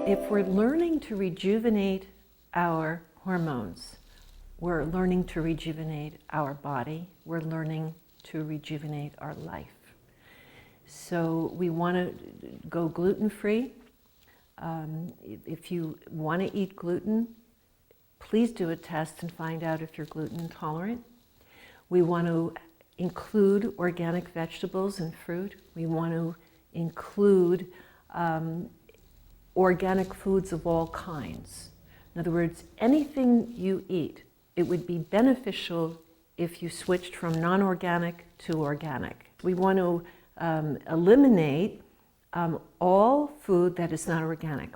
If we're learning to rejuvenate our hormones, we're learning to rejuvenate our body, we're learning to rejuvenate our life. So we want to go gluten-free. If you want to eat gluten, please do a test and find out if you're gluten intolerant. We want to include organic vegetables and fruit. We want to include organic foods of all kinds. In other words, anything you eat, it would be beneficial if you switched from non-organic to organic. We want to eliminate all food that is not organic,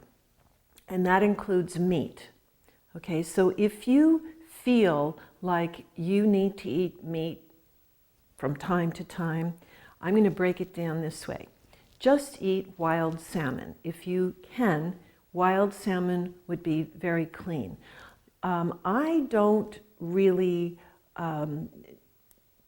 and that includes meat. Okay, so if you feel like you need to eat meat from time to time, I'm going to break it down this way. Just eat wild salmon. If you can, wild salmon would be very clean. I don't really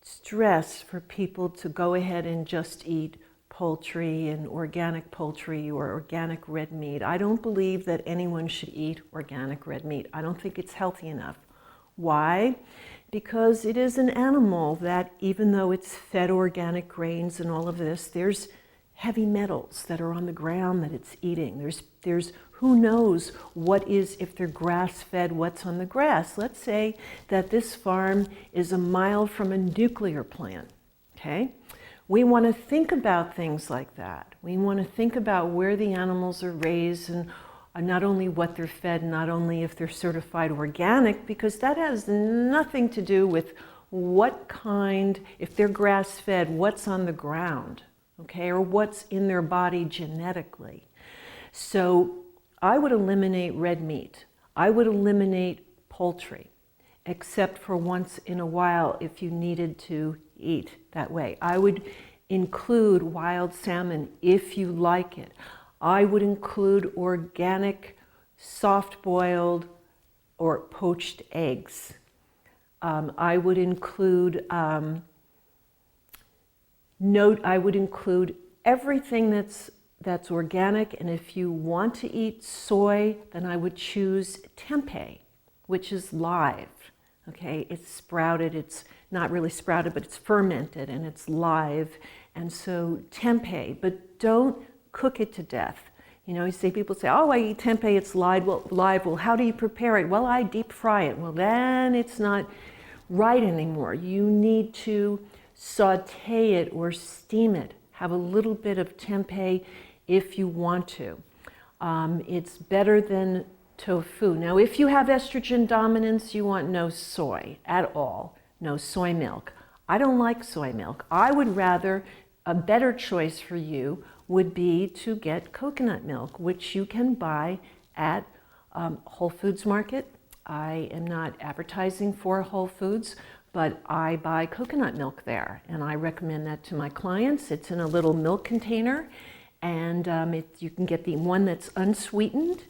stress for people to go ahead and just eat poultry and organic poultry or organic red meat. I don't believe that anyone should eat organic red meat. I don't think it's healthy enough. Why? Because it is an animal that, even though it's fed organic grains and all of this, there's heavy metals that are on the ground that it's eating. There's who knows what is, if they're grass-fed, what's on the grass. Let's say that this farm is a mile from a nuclear plant, okay? We want to think about things like that. We want to think about where the animals are raised and not only what they're fed, not only if they're certified organic, because that has nothing to do with what kind, if they're grass-fed, what's on the ground, okay, or what's in their body genetically. So I would eliminate red meat. I would eliminate poultry, except for once in a while if you needed to eat that way. I would include wild salmon if you like it. I would include organic, soft-boiled or poached eggs. I would include I would include everything that's organic, and if you want to eat soy, then I would choose tempeh, which is live. Okay, it's sprouted, it's not really sprouted, but it's fermented and it's live. And so tempeh, but don't cook it to death. You know, people say, oh, I eat tempeh, it's live. Well, how do you prepare it? Well, I deep fry it. Well, then it's not right anymore. You need to saute it or steam it. Have a little bit of tempeh if you want to. It's better than tofu. Now, if you have estrogen dominance, you want no soy at all, no soy milk. I don't like soy milk. I would rather, a better choice for you would be to get coconut milk, which you can buy at Whole Foods Market. I am not advertising for Whole Foods, but I buy coconut milk there, and I recommend that to my clients. It's in a little milk container, and you can get the one that's unsweetened.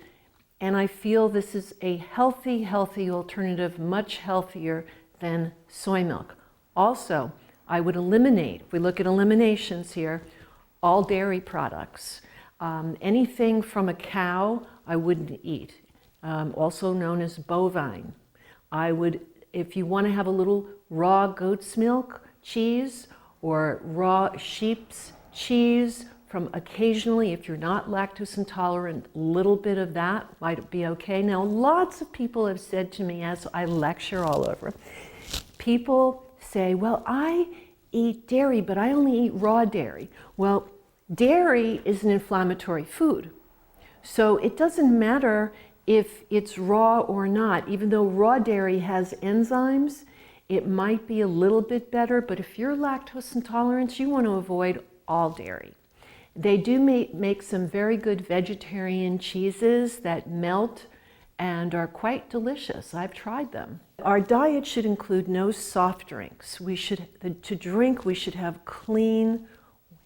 And I feel this is a healthy alternative, much healthier than soy milk. Also, I would eliminate, if we look at eliminations here, all dairy products. Anything from a cow, I wouldn't eat, also known as bovine. I would, if you want to have a little raw goat's milk cheese or raw sheep's cheese, from occasionally, if you're not lactose intolerant, a little bit of that might be okay. Now, lots of people have said to me, as I lecture all over, people say, well, I eat dairy, but I only eat raw dairy. Well, dairy is an inflammatory food. So it doesn't matter if it's raw or not. Even though raw dairy has enzymes, it might be a little bit better, but if you're lactose intolerant, you want to avoid all dairy. They do make some very good vegetarian cheeses that melt and are quite delicious. I've tried them. Our diet should include no soft drinks. To drink, we should have clean,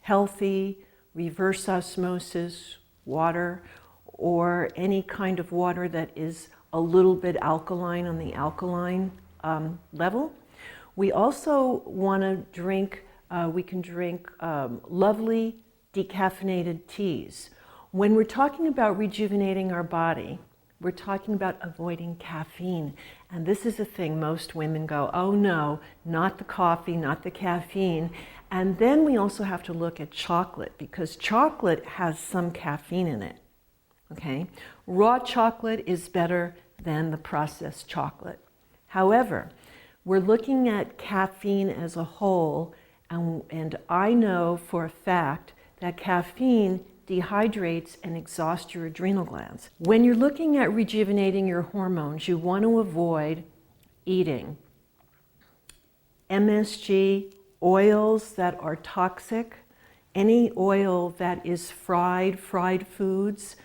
healthy, reverse osmosis water, or any kind of water that is a little bit alkaline on the alkaline level. We also want to drink, we can drink lovely decaffeinated teas, When we're talking about rejuvenating our body, we're talking about avoiding caffeine. And this is a thing most women go, oh no, not the coffee, not the caffeine. And then we also have to look at chocolate, because chocolate has some caffeine in it. Okay? Raw chocolate is better than the processed chocolate. However, we're looking at caffeine as a whole, and I know for a fact that caffeine dehydrates and exhausts your adrenal glands. When you're looking at rejuvenating your hormones, you want to avoid eating MSG, oils that are toxic, any oil that is fried foods.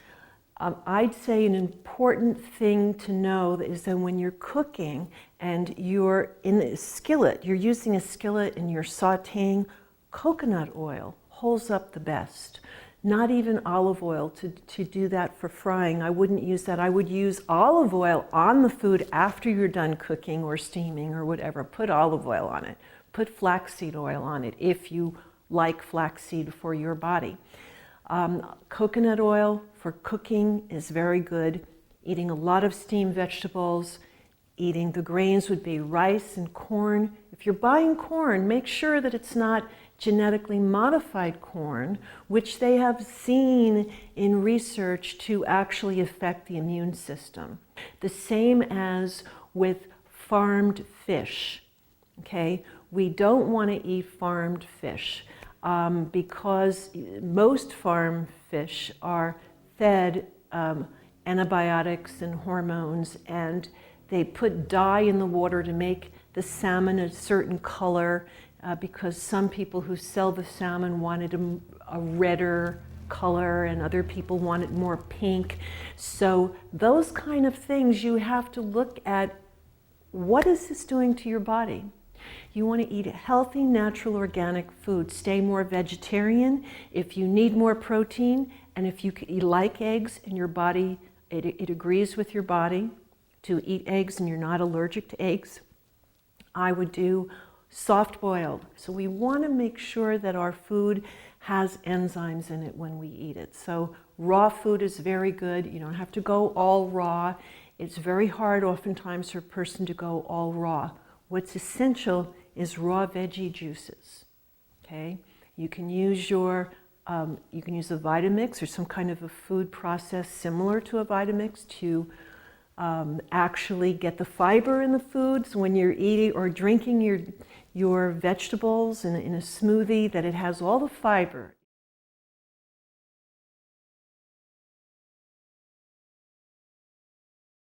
I'd say an important thing to know is that when you're cooking and you're in a skillet, you're using a skillet and you're sauteing, coconut oil holds up the best. Not even olive oil to do that for frying. I wouldn't use that. I would use olive oil on the food after you're done cooking or steaming or whatever. Put olive oil on it. Put flaxseed oil on it if you like flaxseed for your body. Coconut oil for cooking is very good. Eating a lot of steamed vegetables. Eating the grains would be rice and corn. If you're buying corn, make sure that it's not genetically modified corn, which they have seen in research to actually affect the immune system. The same as with farmed fish, okay? We don't want to eat farmed fish because most farmed fish are fed antibiotics and hormones, and they put dye in the water to make the salmon a certain color because some people who sell the salmon wanted a redder color and other people wanted more pink. So those kind of things, you have to look at, what is this doing to your body? You want to eat healthy, natural, organic food. Stay more vegetarian if you need more protein, and if you like eggs and your body, it agrees with your body to eat eggs and you're not allergic to eggs, I would do soft boiled. So we want to make sure that our food has enzymes in it when we eat it. So raw food is very good. You don't have to go all raw. It's very hard oftentimes for a person to go all raw. What's essential is raw veggie juices. Okay, you can use a Vitamix or some kind of a food process similar to a Vitamix to actually get the fiber in the foods when you're eating or drinking your vegetables in a smoothie, that it has all the fiber.